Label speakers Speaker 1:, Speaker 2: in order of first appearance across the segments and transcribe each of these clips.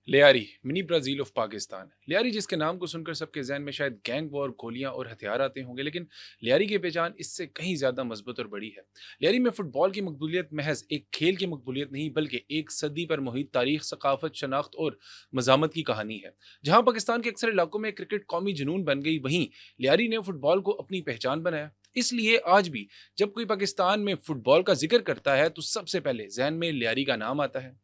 Speaker 1: Lyari mini Brazil of Pakistan. Lyari जिसके नाम को सुनकर सबके जहन में शायद गैंग वॉर, गोलियां और हथियार आते होंगे, लेकिन लियारी की पहचान इससे कहीं ज्यादा मजबूत और बड़ी है। लियारी में फुटबॉल की मकबूलियत महज एक खेल की मकबूलियत नहीं, बल्कि एक सदी पर मुहित तारीख, सकाफत, शनाख्त और मजामत की कहानी है। जहां पाकिस्तान के अक्सर इलाकों में क्रिकेट कौमी जुनून बन गई, वहीं लियारी ने फुटबॉल को अपनी पहचान बनाया। इसलिए आज भी जब कोई पाकिस्तान में फुटबॉल का जिक्र करता है तो सबसे पहले जहन में लियारी का नाम आता है।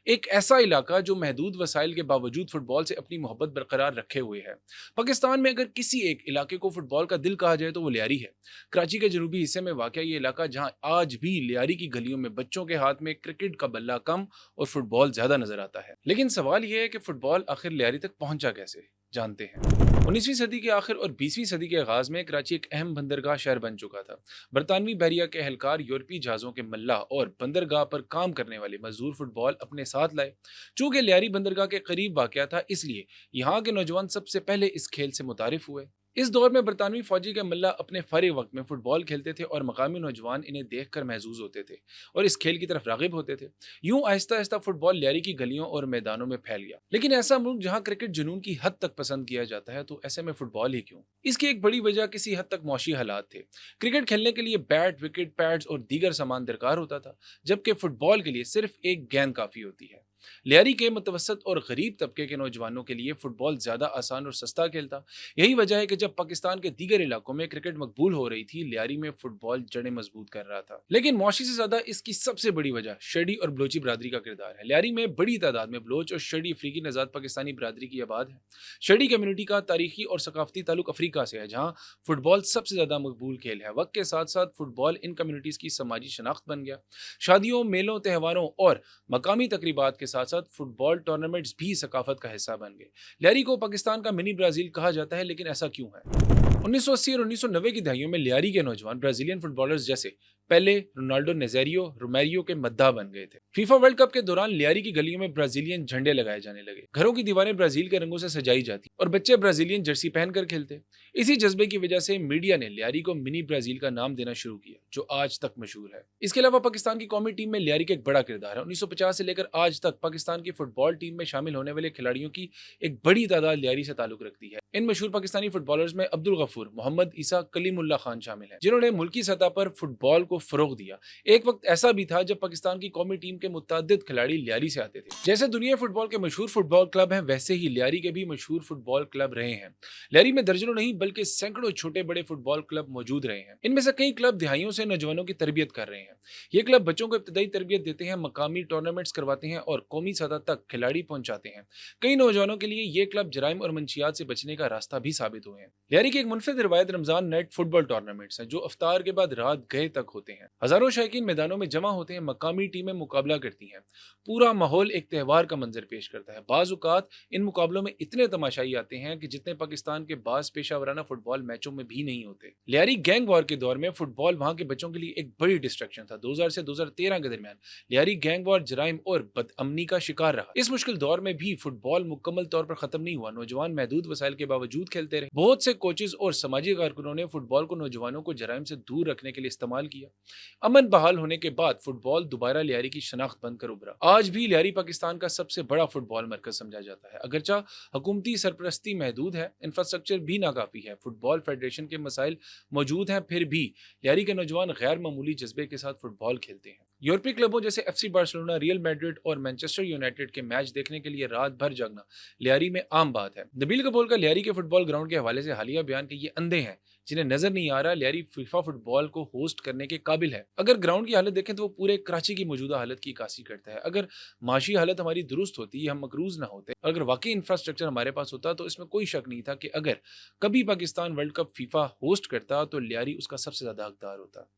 Speaker 1: एक ऐसा इलाका जो महदूद वसाइल के बावजूद फुटबॉल से अपनी मोहब्बत बरकरार रखे हुए है। पाकिस्तान में अगर किसी एक इलाके को फुटबॉल का दिल कहा जाए तो वो लियारी है। कराची के जनूबी हिस्से में वाक़ ये इलाका, जहां आज भी लियारी की गलियों में बच्चों के हाथ में क्रिकेट का बल्ला कम और फुटबॉल ज्यादा नजर आता है। लेकिन सवाल यह है कि फुटबॉल आखिर लियारी तक पहुंचा कैसे। जानते हैं, 19वीं सदी के आखिर और 20वीं सदी के आगाज में कराची एक अहम बंदरगाह शहर बन चुका था। बरतानवी बहरिया के एहलकार, यूरोपीय जहाज़ों के मल्लाह और बंदरगाह पर काम करने वाले मजदूर फुटबॉल अपने साथ लाए। चूंकि लियारी बंदरगाह के करीब वाक़या था, इसलिए यहाँ के नौजवान सबसे पहले इस खेल से मुतारिफ हुए। इस दौर में बरतानवी फौजी के मल्लाह अपने फारिग वक्त में फुटबॉल खेलते थे और मकामी नौजवान इन्हें देखकर महजूज होते थे और इस खेल की तरफ रागिब होते थे। यूं आहिस्ता आहिस्ता फुटबॉल लियारी की गलियों और मैदानों में फैल गया। लेकिन ऐसा मुल्क जहां क्रिकेट जुनून की हद तक पसंद किया जाता है, तो ऐसे में फुटबॉल ही क्यों? इसकी एक बड़ी वजह किसी हद तक मौशी हालात थे। क्रिकेट खेलने के लिए बैट, विकेट, पैड्स और दीगर सामान दरकार होता था, जबकि फुटबॉल के लिए सिर्फ एक गेंद काफी होती है। लियारी के मुतवसत और गरीब तबके के नौजवानों के लिए फुटबॉल ज्यादा आसान और सस्ता खेल था। यही वजह है कि जब पाकिस्तान के दीगर इलाकों में क्रिकेट मकबूल हो रही थी, लियारी में फुटबॉल जड़ें मजबूत कर रहा था। लेकिन मौशी से ज्यादा इसकी सबसे बड़ी वजह शेडी और बलोची बरादरी का किरदार है। लियारी में बड़ी तादाद में बलोच और शेडी अफ्रीकी नजात पाकिस्तानी बरादरी की आबाद है। शेडी कम्युनिटी का तारीखी और सकाफती ताल्लुक अफ्रीका से है, जहाँ फुटबॉल सबसे ज्यादा मकबूल खेल है। वक्त के साथ साथ फुटबॉल इन कम्युनिटीज की समाजी शनाख्त बन गया। शादियों, मेलों, त्योहारों और मकामी तकरीबात के साथ साथ फुटबॉल टूर्नामेंट्स भी सकाफत का हिस्सा बन गए। लियारी को पाकिस्तान का मिनी ब्राजील कहा जाता है, लेकिन ऐसा क्यों है? 1980 और 1990 की दहाइयों में लियारी के नौजवान ब्राजीलियन फुटबॉलर्स जैसे पेले, रोनाल्डो नेज़ारियो, रोमेरियो के मद्दाह बन गए थे। फीफा वर्ल्ड कप के दौरान लियारी की गलियों में ब्राजीलियन झंडे लगाए जाने लगे। घरों की दीवारें ब्राजील के रंगों से सजाई जाती और बच्चे ब्राजीलियन जर्सी पहनकर खेलते। इसी जज्बे की वजह से मीडिया ने लियारी को मिनी ब्राजील का नाम देना शुरू किया, जो आज तक मशहूर है। इसके अलावा पाकिस्तान की कौमी टीम में लियारी का एक बड़ा किरदार है। 1950 से लेकर आज तक पाकिस्तान की फुटबॉल टीम में शामिल होने वाले खिलाड़ियों की एक बड़ी तादाद लियारी से ताल्लुक रखती है। इन मशहूर पाकिस्तानी फुटबॉलर्स में अब्दुल गफूर, मोहम्मद ईसा, कलीमुल्लाह खान शामिल हैं, जिन्होंने मुल्की सतह पर फुटबॉल को फरोग दिया। एक वक्त ऐसा भी था जब पाकिस्तान की कौमी टीम के मुतअद्दिद खिलाड़ी लियारी से आते थे। जैसे दुनिया फुटबॉल के मशहूर फुटबॉल क्लब हैं, वैसे ही लियारी के भी मशहूर फुटबॉल क्लब रहे हैं। लियारी में दर्जनों नहीं बल्कि सैकड़ों छोटे बड़े फुटबॉल क्लब मौजूद रहे हैं। इनमें से कई क्लब दिहाइयों से नौजवानों की तरबियत कर रहे हैं। ये क्लब बच्चों को इब्तदाई तरबियत देते हैं, मकामी टूर्नामेंट्स करवाते हैं और कौमी सतह तक खिलाड़ी पहुंचाते हैं। कई नौजवानों के लिए ये क्लब जराइम और मंशियात से बचने का रास्ता भी साबित हुए हैं। लियारी की एक मुनफरिद रिवायत रमजान नाइट फुटबॉल टूर्नामेंट्स हैं, जो अफ्तार के बाद रात गए तक होते हैं। हजारों शायकीन मैदानों में जमा होते हैं, मकामी टीमें मुकाबला करती हैं। पूरा माहौल एक त्यौहार का मंजर पेश करता है। बाज़ औक़ात इन मुकाबलों में इतने तमाशाई आते हैं कि जितने पाकिस्तान के बाज़ पेशा वराना फुटबॉल मैचों में भी नहीं होते। लियारी गैंग वॉर के दौर में फुटबॉल वहां के बच्चों के लिए एक बड़ी डिस्ट्रैक्शन था। 2000 से 2013 के दरमियान लियारी गैंग वॉर, जराइम और बदअमनी का शिकार रहा। इस मुश्किल दौर में भी फुटबॉल मुकम्मल तौर पर खत्म नहीं हुआ। नौजवान महदूद वसाइल के बावजूद खेलते रहे। बहुत से कोचेज और समाजी कारकुनों ने फुटबॉल को नौजवानों को जराइम से दूर रखने के लिए इस्तेमाल किया। अमन बहाल होने के बाद फुटबॉल दोबारा लियारी की शनाख्त बनकर उभरा। आज भी लियारी पाकिस्तान का सबसे बड़ा फुटबॉल मरकज समझा जाता है। अगरचा हुकूमती सरपरस्ती महदूद है, इंफ्रास्ट्रक्चर भी नाकाफी है, फुटबॉल फेडरेशन के मसाइल मौजूद हैं, फिर भी लियारी के नौजवान गैर मामूली जज्बे के साथ फुटबॉल खेलते हैं। यूरोपीय क्लबों जैसे FC बार्सिलोना, रियल मैड्रिड और मैनचेस्टर यूनाइटेड के मैच देखने के लिए रात भर जागना लियारी में आम बात है। नबील कपोल का लियारी के फुटबॉल ग्राउंड के हवाले से हालिया बयान कि ये अंधे हैं जिन्हें नजर नहीं आ रहा लियारी फीफा फुटबॉल को होस्ट करने के काबिल है। अगर ग्राउंड की हालत देखें तो वो पूरे कराची की मौजूदा हालत की इक्कासी करता है। अगर माशी हालत हमारी दुरुस्त होती, हम मकरूज ना होते, अगर वाकई इंफ्रास्ट्रक्चर हमारे पास होता, तो इसमें कोई शक नहीं था कि अगर कभी Pakistan world cup FIFA host करता तो लियारी उसका सबसे ज्यादा हकदार होता।